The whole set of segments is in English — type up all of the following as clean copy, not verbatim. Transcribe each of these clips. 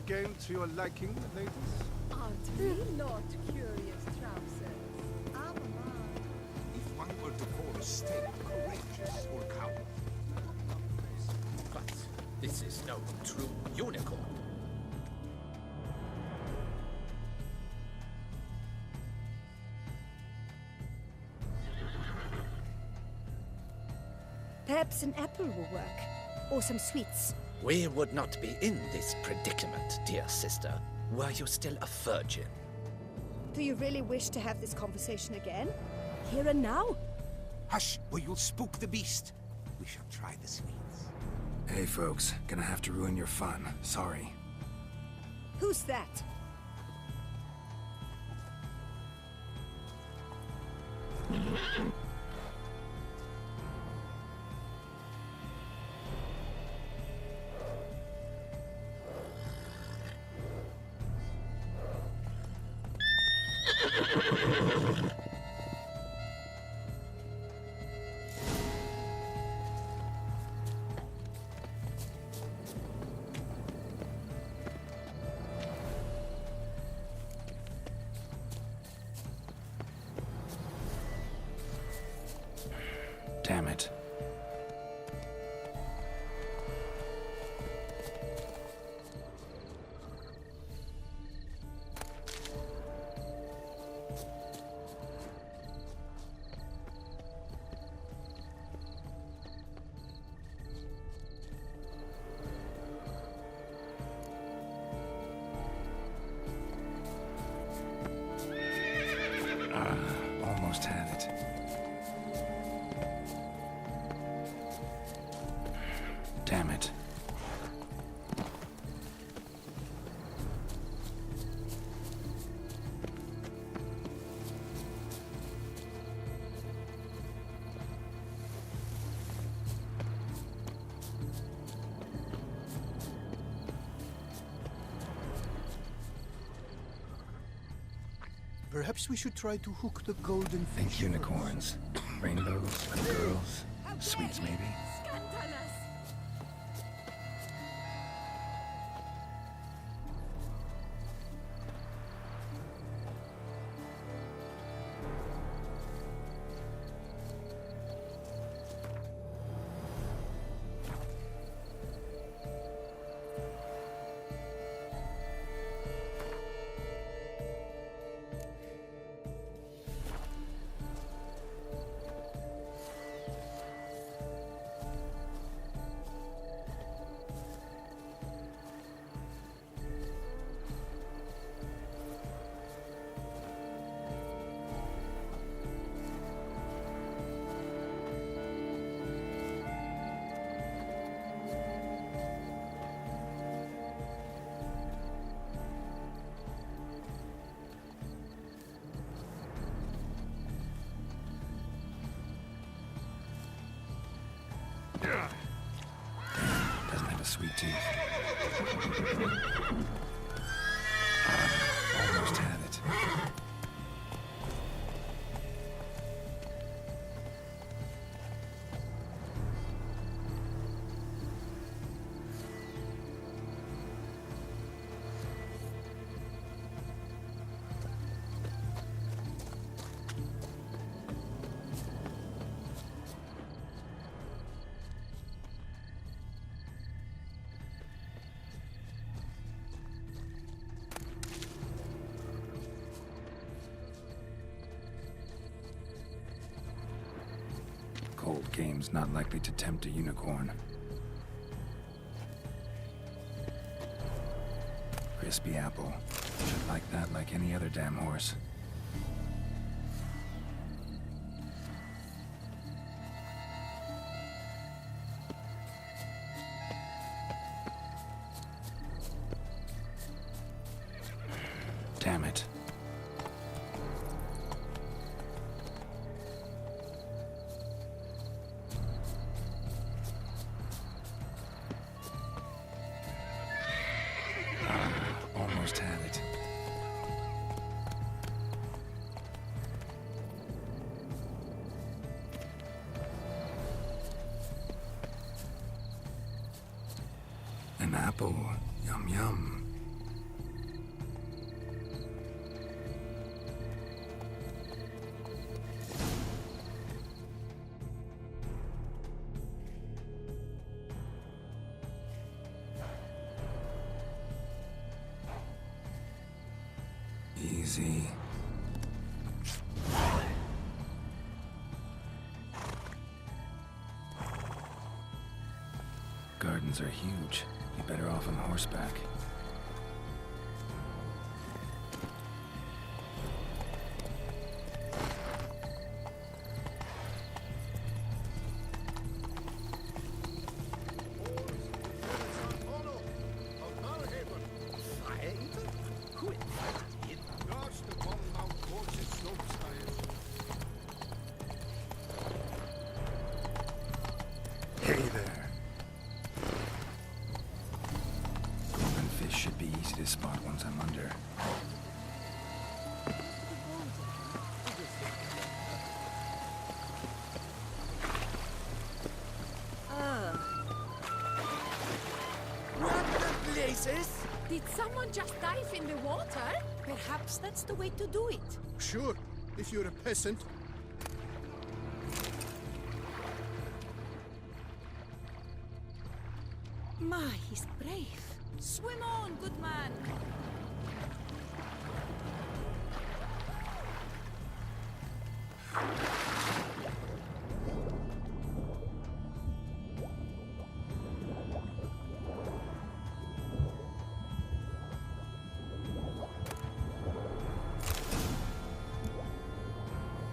game to your liking, ladies? Aren't we not curious trousers? If one were to call a steak courageous or cowardly. But this is no true unicorn. Perhaps an apple will work. Or some sweets. We would not be in this predicament, dear sister, were you still a virgin. Do you really wish to have this conversation again? Here and now? Hush, or you'll spook the beast. We shall try the sweets. Hey folks, gonna have to ruin your fun. Sorry. Who's that? Damn it. Almost had it. Damn it. Perhaps we should try to hook the golden Think fish. unicorns, rainbows, girls, sweets maybe? Scandalous! Doesn't have a sweet tooth. Almost had it. Cold game's not likely to tempt a unicorn. Crispy apple. Should like that like any other damn horse. Damn it. Almost had it. An apple. Yum yum. Easy. Gardens are huge. You're better off on horseback. Hey there. Golden fish should be easy to spot once I'm under. What the blazes? Did someone just dive in the water? Perhaps that's the way to do it. Sure, if you're a peasant. My, he's brave. Swim on, good man.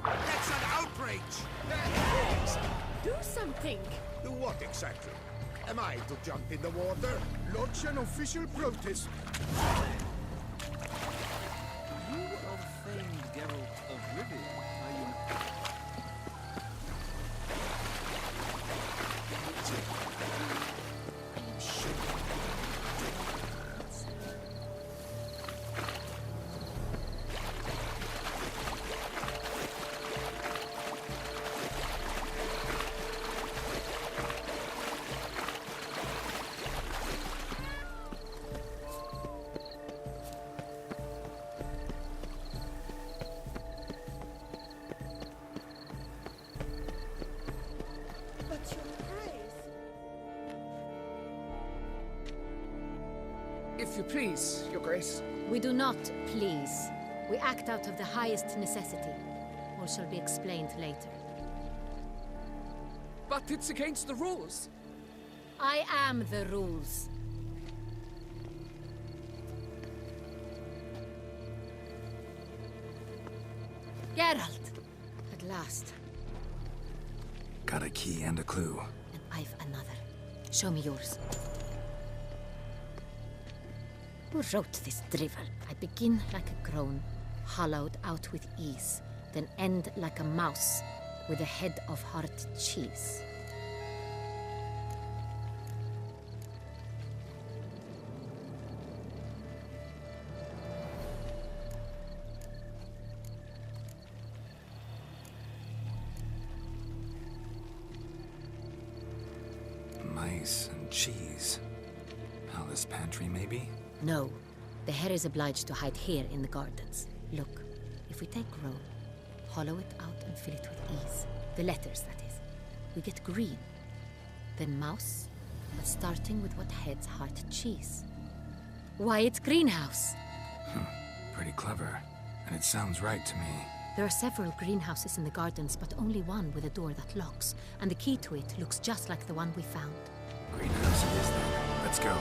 That's an outrage! Do something. Do what exactly? Am I to jump in the water? Lodge an official protest. You are famed Geralt of Rivia, are you not? But your praise. If you please, Your Grace. We do not please. We act out of the highest necessity. All shall be explained later. But it's against the rules. I am the rules. Geralt! At last. Got a key and a clue. And I've another. Show me yours. Who wrote this drivel? I begin like a crone, hollowed out with ease, then end like a mouse, with a head of hard cheese. Mice and cheese. Palace pantry, maybe? No. The hare is obliged to hide here in the gardens. Look, if we take roe, hollow it out and fill it with ease. The letters, that is. We get green. Then mouse, but starting with what heads heart cheese. Why, it's greenhouse! Pretty clever. And it sounds right to me. There are several greenhouses in the gardens, but only one with a door that locks, and the key to it looks just like the one we found. Greenhouse it is then. Let's go.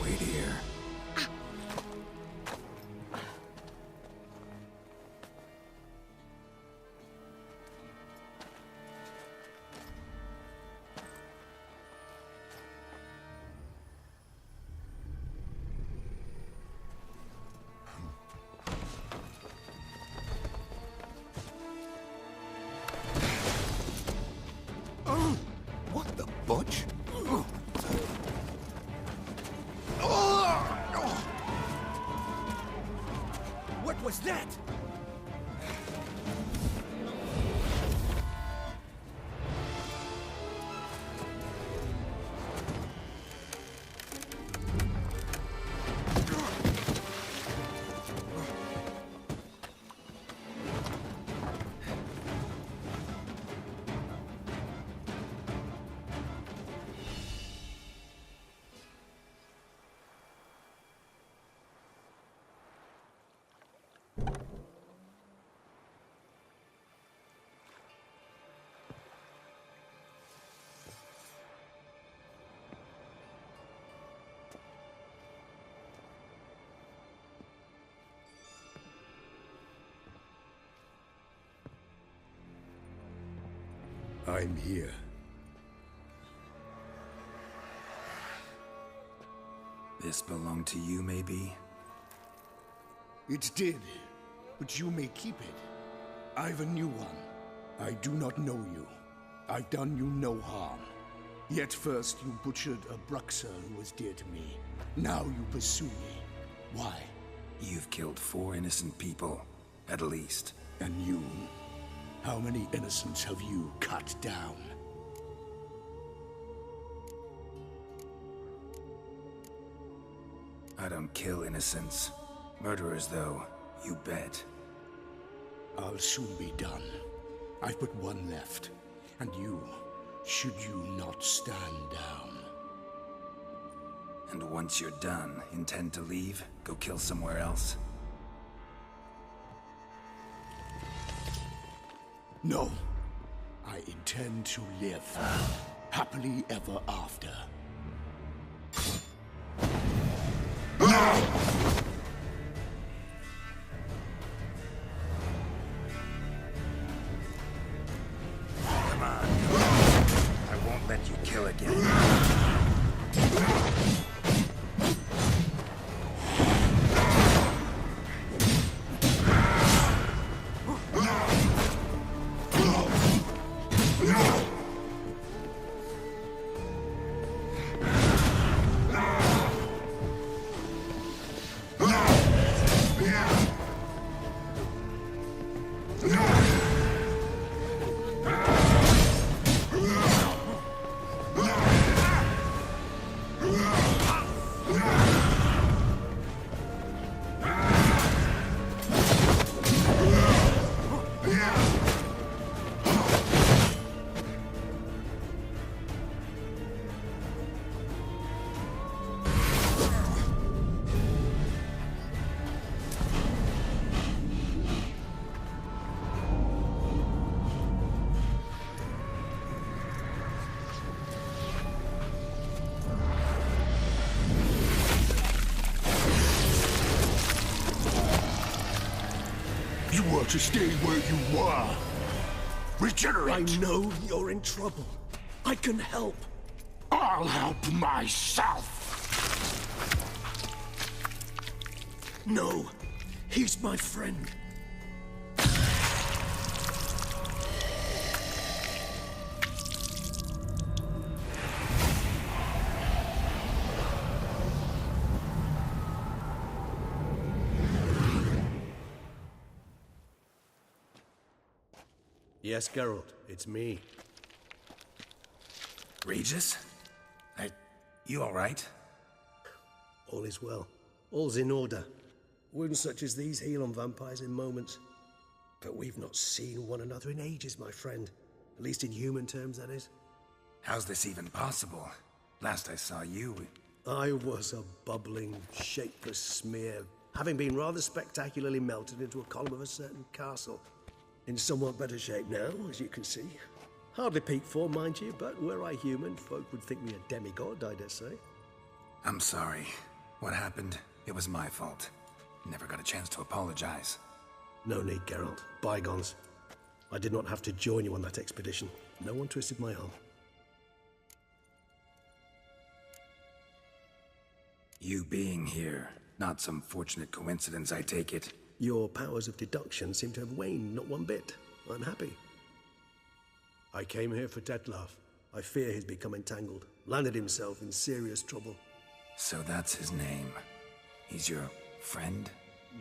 Wait here. I'm here. This belonged to you, maybe? It did, but you may keep it. I've a new one. I do not know you. I've done you no harm. Yet first you butchered a Bruxer who was dear to me. Now you pursue me. Why? You've killed 4 innocent people, at least. And you? How many innocents have you cut down? I don't kill innocents. Murderers, though, you bet. I'll soon be done. I've but one left. And you, should you not stand down. And once you're done, intend to leave? Go kill somewhere else? No. I intend to live. Happily ever after. Come on. I won't let you kill again. You were to stay where you were. Regenerate! I know you're in trouble. I can help. I'll help myself! No, he's my friend. Yes, Geralt, it's me. Regis? You alright? All is well. All's in order. Wounds such as these heal on vampires in moments. But we've not seen one another in ages, my friend. At least in human terms, that is. How's this even possible? Last I saw you... I was a bubbling, shapeless smear, having been rather spectacularly melted into a column of a certain castle. In somewhat better shape now, as you can see. Hardly peak form, mind you, but were I human, folk would think me a demigod, I dare say. I'm sorry. What happened? It was my fault. Never got a chance to apologize. No need, Geralt. Bygones. I did not have to join you on that expedition. No one twisted my arm. You being here, not some fortunate coincidence, I take it. Your powers of deduction seem to have waned not one bit. I'm happy. I came here for Detlef. I fear he's become entangled, landed himself in serious trouble. So that's his name. He's your friend?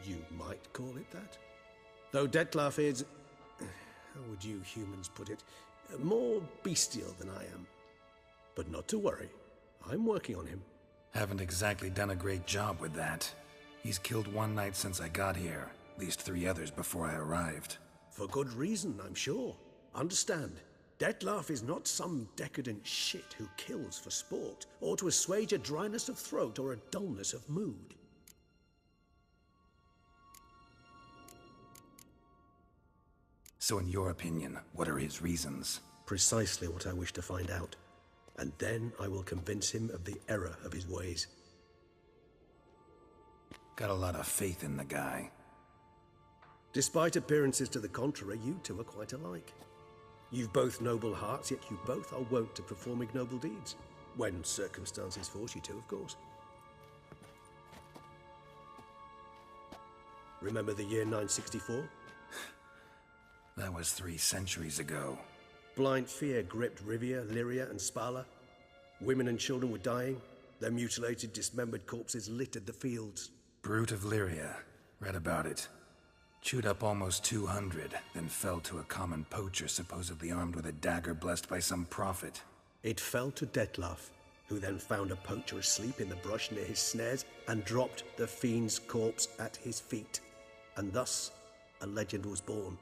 You might call it that. Though Detlef is... how would you humans put it? More bestial than I am. But not to worry. I'm working on him. Haven't exactly done a great job with that. He's killed one knight since I got here. At least 3 others before I arrived. For good reason, I'm sure. Understand, Detlef is not some decadent shit who kills for sport, or to assuage a dryness of throat or a dullness of mood. So in your opinion, what are his reasons? Precisely what I wish to find out. And then I will convince him of the error of his ways. Got a lot of faith in the guy. Despite appearances to the contrary, you two are quite alike. You've both noble hearts, yet you both are wont to perform ignoble deeds. When circumstances force you to, of course. Remember the year 964? That was 3 centuries ago. Blind fear gripped Rivia, Lyria, and Spala. Women and children were dying. Their mutilated, dismembered corpses littered the fields. Brute of Lyria. Read about it. Chewed up almost 200, then fell to a common poacher supposedly armed with a dagger blessed by some prophet. It fell to Detlaf, who then found a poacher asleep in the brush near his snares and dropped the fiend's corpse at his feet. And thus, a legend was born.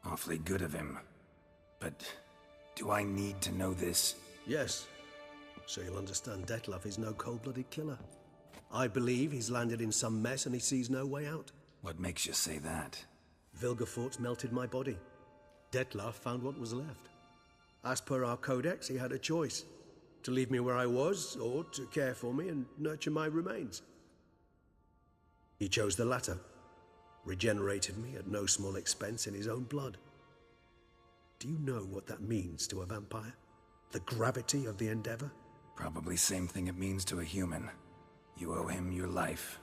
Awfully good of him. But do I need to know this? Yes. So you'll understand Detlaf is no cold-blooded killer. I believe he's landed in some mess and he sees no way out. What makes you say that? Vilgefortz melted my body. Detlaf found what was left. As per our codex, he had a choice. To leave me where I was, or to care for me and nurture my remains. He chose the latter. Regenerated me at no small expense in his own blood. Do you know what that means to a vampire? The gravity of the endeavor? Probably same thing it means to a human. You owe him your life.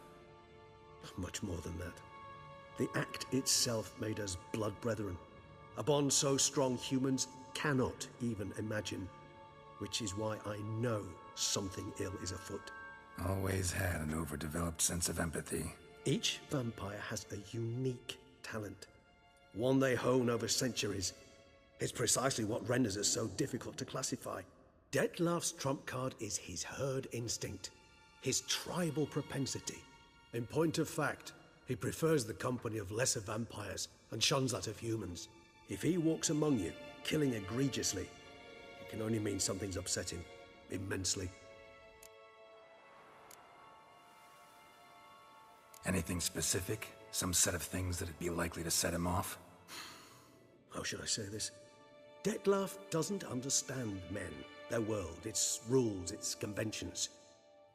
Much more than that. The act itself made us blood brethren. A bond so strong humans cannot even imagine. Which is why I know something ill is afoot. Always had an overdeveloped sense of empathy. Each vampire has a unique talent. One they hone over centuries. It's precisely what renders us so difficult to classify. Detlaf's trump card is his herd instinct. His tribal propensity. In point of fact, he prefers the company of lesser vampires and shuns that of humans. If he walks among you, killing egregiously, it can only mean something's upset him immensely. Anything specific? Some set of things that'd be likely to set him off? How should I say this? Detlaf doesn't understand men, their world, its rules, its conventions.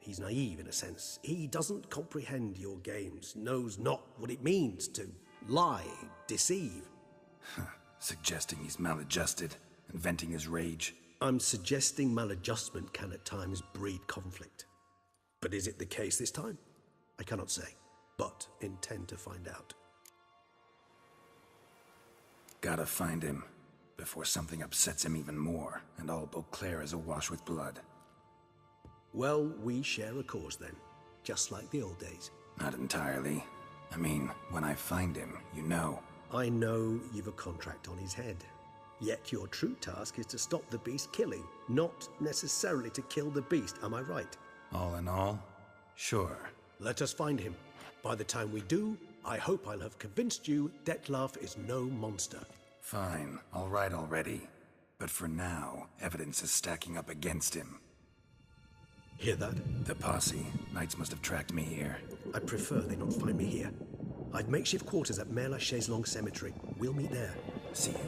He's naive in a sense. He doesn't comprehend your games, knows not what it means to lie, deceive. Suggesting he's maladjusted and venting his rage. I'm suggesting maladjustment can at times breed conflict. But is it the case this time? I cannot say, but intend to find out. Gotta find him before something upsets him even more and all Beauclair is awash with blood. Well, we share a cause then, just like the old days. Not entirely. I mean, when I find him, you know. I know you've a contract on his head. Yet your true task is to stop the beast killing, not necessarily to kill the beast, am I right? All in all, sure. Let us find him. By the time we do, I hope I'll have convinced you Detlaf is no monster. Fine, all right already. But for now, evidence is stacking up against him. Hear that? The posse. Knights must have tracked me here. I'd prefer they not find me here. I've makeshift quarters at Mère Lachaise Long Cemetery. We'll meet there. See you.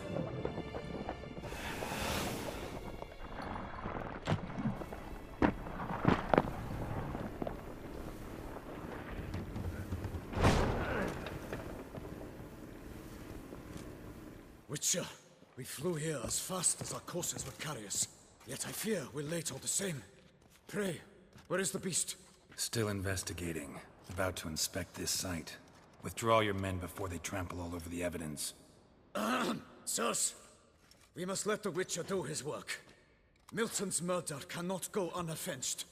Witcher, we flew here as fast as our courses would carry us. Yet I fear we're late all the same. Pray, where is the beast? Still investigating. About to inspect this site. Withdraw your men before they trample all over the evidence. Sirs, we must let the Witcher do his work. Milton's murder cannot go unavenged.